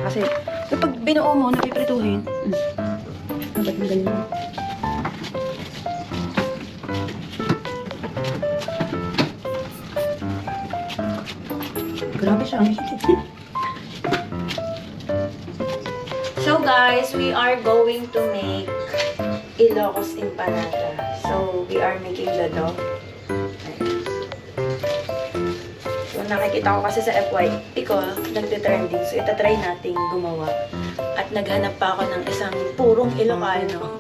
kasi kapag binuo mo, napiprituhin. Ba't ang ganyan? Grabe siya. So guys, we are going to make Ilocos empanada. So we are making the dough. So nakikita ko kasi sa FYP ko, nagte-trending. So itatry natin gumawa. At naghanap pa ako ng isang purong Ilocano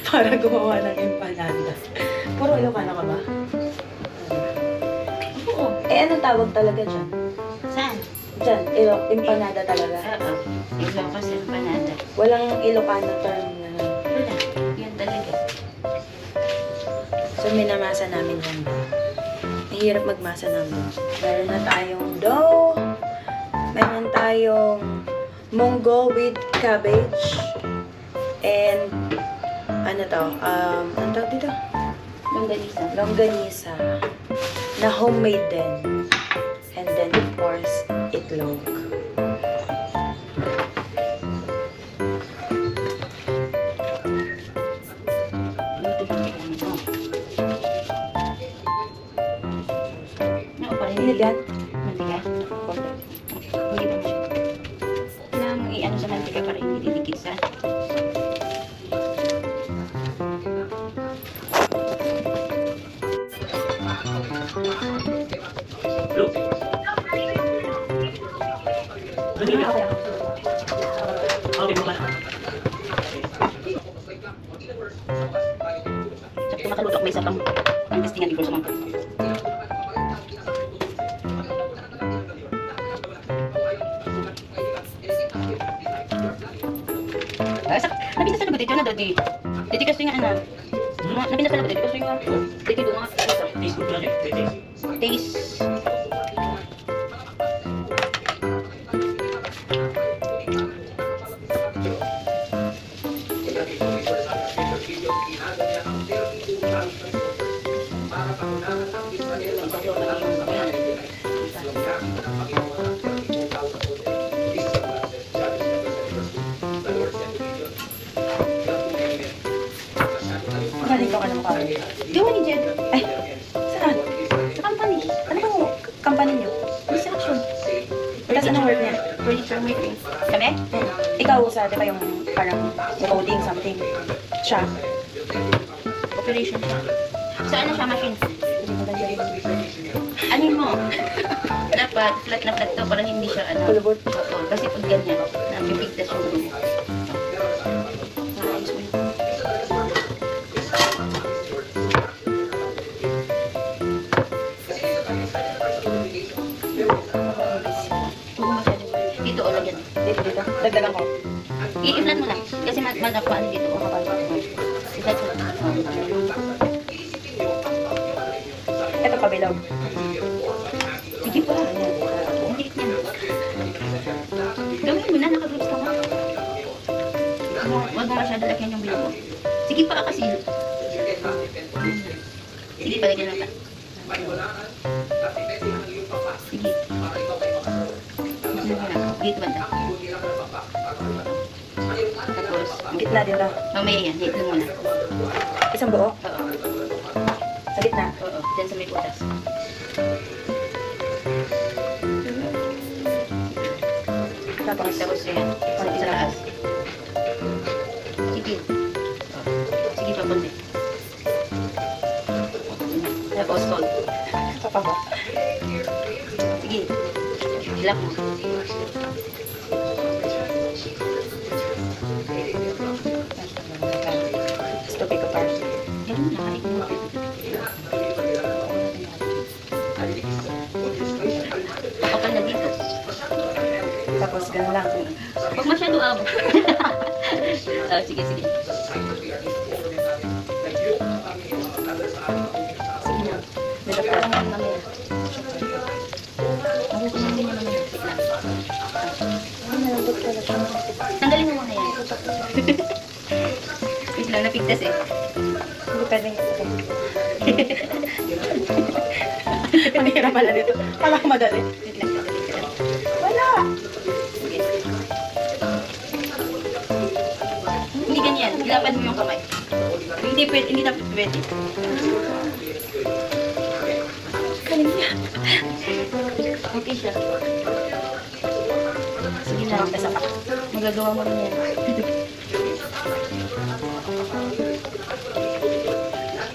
para gumawa ng empanada. Puro Ilocano ka ba? Oo. Anong tawag talaga dyan? Saan? Dyan, empanada talaga. Oo. Ilocos empanada. Walang Ilocano term na. Wala. Yan talaga. So, minamasa namin yan. Mahirap magmasa namin. Meron na tayong dough. Meron tayong munggo with cabbage. And, ano to? Ano tawag dito? Longganisa. Longganisa. Na homemade din. And then, of course, itlog. Init yan? Mantika? Hindi ba siya? Kailangan mo i-ano sa mantika para hindi didikit sa... Sakto makalutok may isa pang testingan before sumangkot. Nabintas sa lagot ito na dati. Dati kasi nga anak. Nabintas sa lagot ito kasi nga. Dati doon nga. Taste good lang eh. Taste. Magaling ka na mukha. Gawa ni Jed. Ay, saan? Sa company. Ano bang company niyo? Construction. Tapos anong work niya? Furniture making. Kami? Ikaw sa, di ba yung parang coding something? Siya. Operation siya. Sa ano siya machine? Hindi maganda yun. Ano mo? Dapat flat na flat to para hindi siya ano. Kulubot. Oo. Kasi pag ganyan, napipigtas yung room. Maayos mo yun. Dito o lagyan. Dito. Dagdagan ko. I-flat mo lang. Kasi magpaano dito. O kapal. I-flat mo lang. Ito pabilog. Sige pa. Ang liit niyan. Gawin mo na. Naka-groups ka mo. Huwag mo masyado lakyan yung bilog mo. Sige pa kasi. Sige pa. Lagyan lang ka. Sige. Dito banda. Tapos, Gitna din daw. mamaya yan. Hit lang muna. Isang buo. Oo. Sa gitna. Oo. Diyan sa may butas. Tapos. Tapos yan. Sa taas. Sige. Sige pa konti. Tapos fold. Saka ba? Sige. Lock mo. Stupid ko par. Ganun na. Kahit mo. Kapal na dito. Tapos ganun lang. Huwag masyado abot. Sige, sige. Sige na. Medyo Parang pa. yan mamaya. Mahukunan din naman yung sit lang. Ay, nalambot pala siya. Tanggalin mo muna yan. Wait lang, napigtas eh. Hindi pwedeng ito. Manira pala dito. Kala ko madali. Wait lang, tanggalin ka lang. Wala! Sige. Hindi ganyan. Ilapan mo yung kamay. Hindi pwede, hindi dapat pwede. Galing niya. Okay siya. Sige na, pesa pa. Magagawa mo rin yan.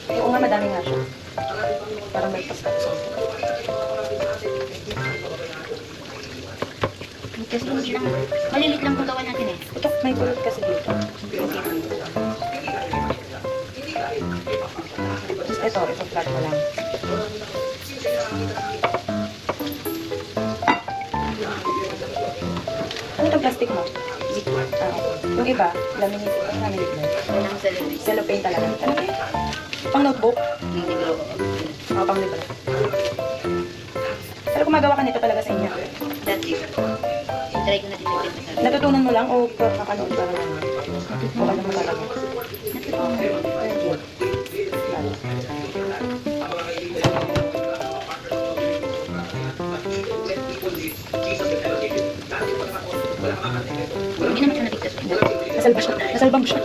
Oo nga, madami nga siya. Parang may pasta. Kasi hindi lang, malilit lang kung gawa natin eh. Ito, may bulot kasi dito. Tapos ito flat mo lang. Ano itong plastic mo? Zip. Yung iba, laminate. Ano laminate mo? Walang salary. Cellophane talaga. Ano ba yun? Pang notebook? Hindi ko. Oo, pang libro. Pero gumagawa ka nito talaga sa inyo. Dati. Try ko na din natin. Natutunan mo lang o kakanood ka lang? O ano mo talaga? Hindi naman siya natigtas. Nasalba siya. Nasalbang siya.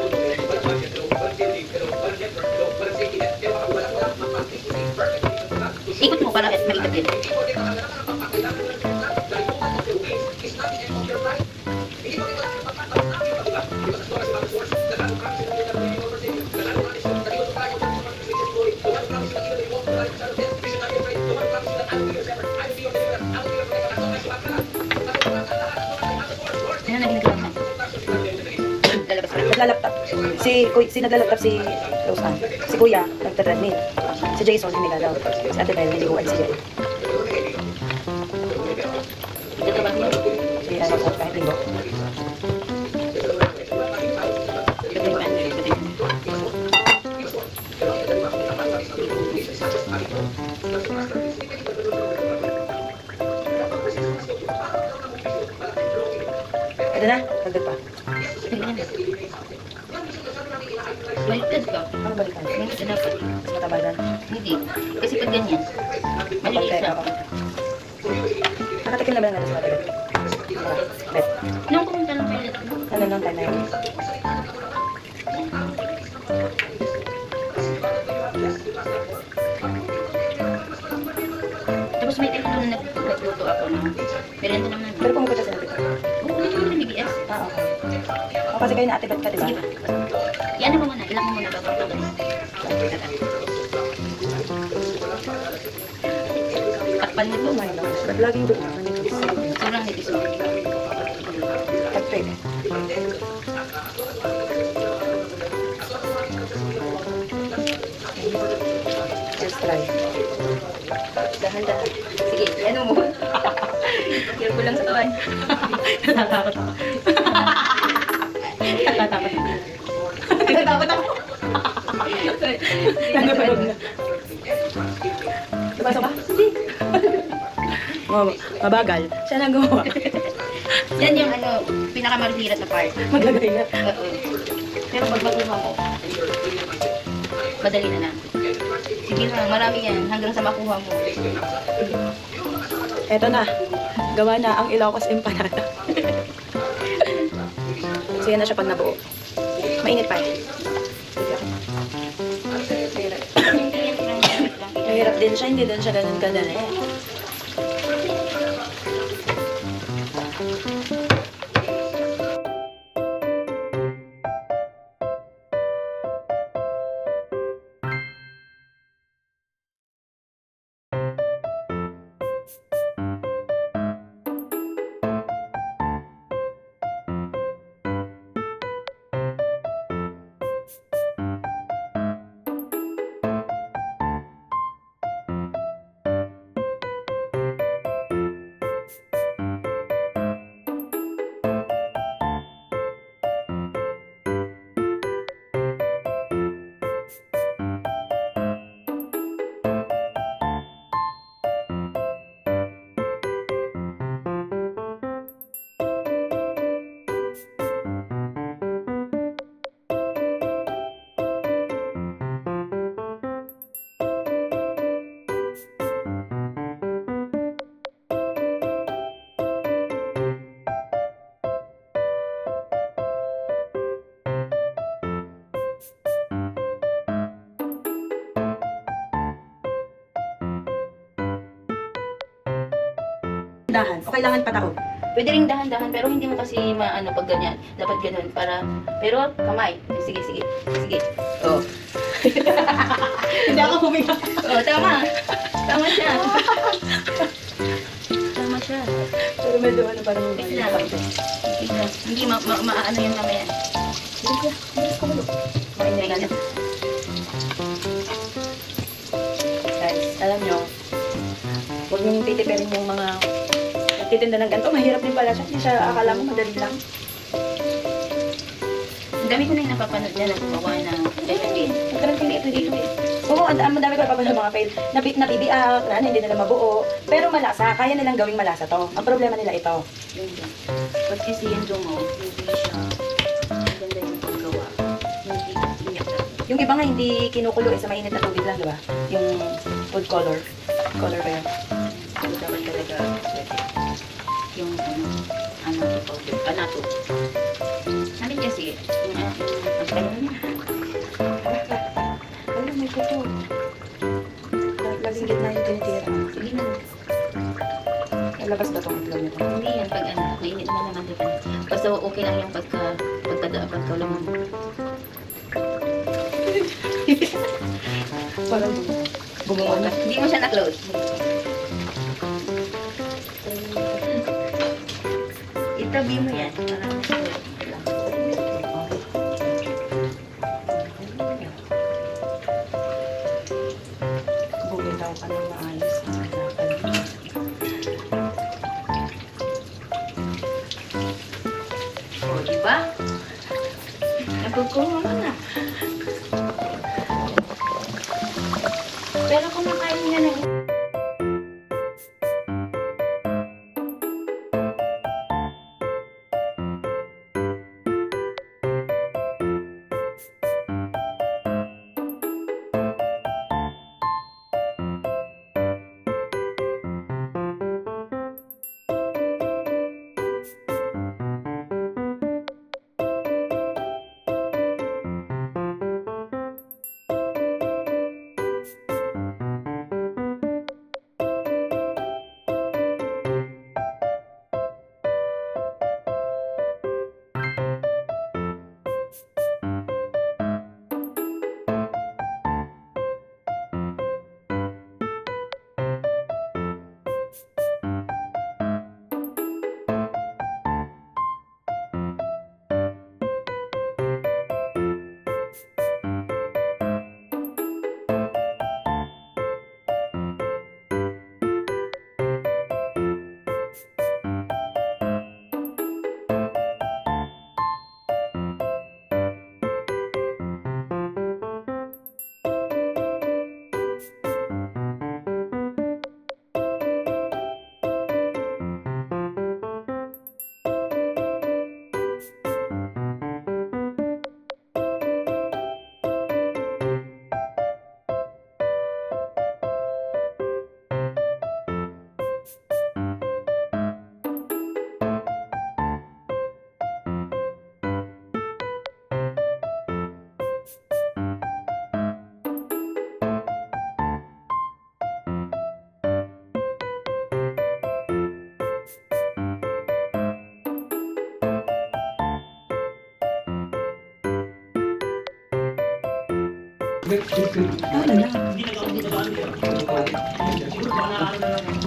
Ikot mo para maikat din. Ano na ginagawa mo? Lalabas ka. Naglalaptop. Si naglalaptop si Roseanne. Si Kuya, nagtatreadmill. Si Jason, hinigalaw. Si Ate Belle, niliguan si Jay. Gagawa mo. Si ano po, kahit linggo. Ito na, dagdag pa. Baliktad ka. Ano balikan? Ganito dapat. Mas mataba na. Hindi. Kasi pag ganyan, malilis Konti, siya. oo. Nakatikim na ba natin sa matagal? Bet. Nung pumunta lang kayo, Ano nung time na yun? tapos may time na nagluto ako na merenda naman. Pero pumupunta sila dito. Oo, hindi naman BBS. Ah, okay. O kasi kayo na Ate Bet ka, diba? Sige ba? Yan mo muna. Ilang mo muna bago ito guys. Takpan mo ito. Oh my gosh. Ba't laging doon? Sobrang nipis mo. Pag-trade. Let's try. Dahan-dahan. Sige, ano mo. Careful lang sa kawan. Natatakot ako. Natatakot ako. Natatakot ako. Nagapalog na. Tumasa ba? Hindi. Mabagal. Siya nang gumawa. Yan yung ano, pinakamarhirat na part. Maglagay na. Oo. Pero pag magluma mo, madali na lang. Sige lang, marami yan. Hanggang sa makuha mo. Eto na. Gawa na ang Ilocos empanada. So yan na siya pag nabuo. Mainit pa eh. Mahirap din siya. Hindi din siya ganun kadali. dahan. O kailangan patako. Pwede rin dahan-dahan, pero hindi mo kasi maano pag ganyan. Dapat ganun para, pero kamay. Sige, sige. Sige. Oh. Hindi ako huminga. Oh, tama. Tama siya. Tama siya. Pero medyo ano parang Wait lang. Wait lang. Hindi maano yung mamaya. Sige, bilis ko mulo. Mainay ka na. Guys, alam nyo, huwag niyong titipirin yung mga nagtitinda ng ganito. Mahirap din pala siya. Hindi siya akala mo madali lang. Ang dami ko na yung napapanood niya na gumawa ng ganyan din. Magkaroon hindi ito dito eh. Oo, ang dami ko napapanood ng mga fail. Nabibiak, na ano, hindi nila mabuo. Pero malasa, kaya nilang gawing malasa to. Ang problema nila ito. Yun din. Pag kasi yung dumo, hindi siya ang ganda yung paggawa. Hindi iyak na. Yung iba nga hindi kinukulo eh, sa mainit na tubig lang, di ba? Yung food color. Color ba yun? Hindi naman talaga pwede. Yung anato. Sabi kasi, yung ang tanong niya. Ano, may kuto. Laging gitna yung tinitira. Sige na. Lalabas ba itong itlog nito? Hindi yan pag mainit na naman diba. Basta okay lang yung pagkalamon. Parang gumawa na. Hindi mo siya na-close. Itabi mo yan. Para Bumitaw ka ng maayos. o, diba? Nagkukuha mo na. Pero kung nakain niya ng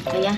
kaya.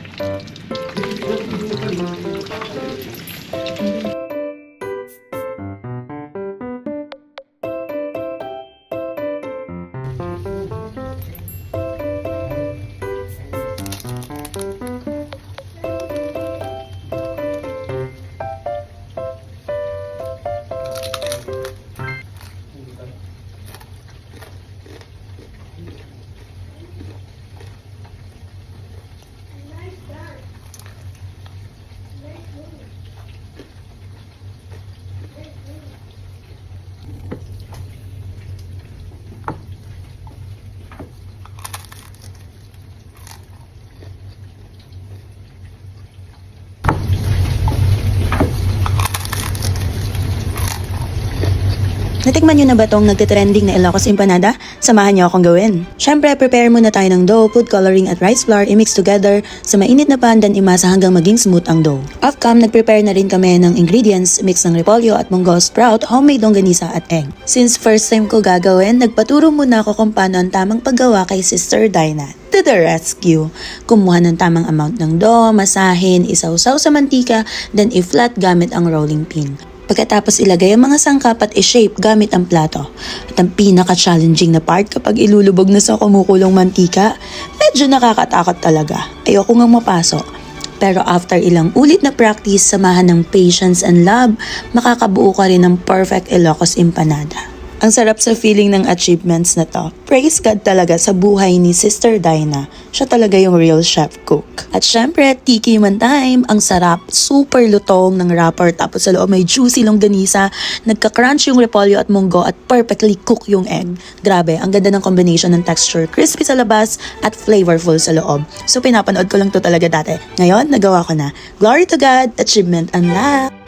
Natikman nyo na ba tong nagtitrending na Ilocos Empanada? Samahan nyo akong gawin. Syempre, prepare muna tayo ng dough, food coloring at rice flour, i-mix together sa mainit na pan, then imasa hanggang maging smooth ang dough. Off-cam, nag-prepare na rin kami ng ingredients, mix ng repolyo at munggo, sprout, homemade longganisa at egg. Since first time ko gagawin, nagpaturo muna ako kung paano ang tamang paggawa kay Sister Dinah. To the rescue. Kumuha ng tamang amount ng dough, masahin, isawsaw sa mantika, then i-flat gamit ang rolling pin. Pagkatapos ilagay ang mga sangkap at i-shape gamit ang plato. At ang pinaka-challenging na part kapag ilulubog na sa kumukulong mantika, medyo nakakatakot talaga. Ayoko ngang mapasok. Pero after ilang ulit na practice, samahan ng patience and love, makakabuo ka rin ng perfect Ilocos Empanada. Ang sarap sa feeling ng achievements na to. Praise God talaga sa buhay ni Sister Dinah. Siya talaga yung real chef cook. At syempre, tiki man time. Ang sarap, super lutong ng wrapper. Tapos sa loob may juicy longganisa. Nagka-crunch yung repolyo at munggo at perfectly cook yung egg. Grabe, ang ganda ng combination ng texture. Crispy sa labas at flavorful sa loob. So pinapanood ko lang to talaga dati. Ngayon, nagawa ko na. Glory to God, achievement unlocked!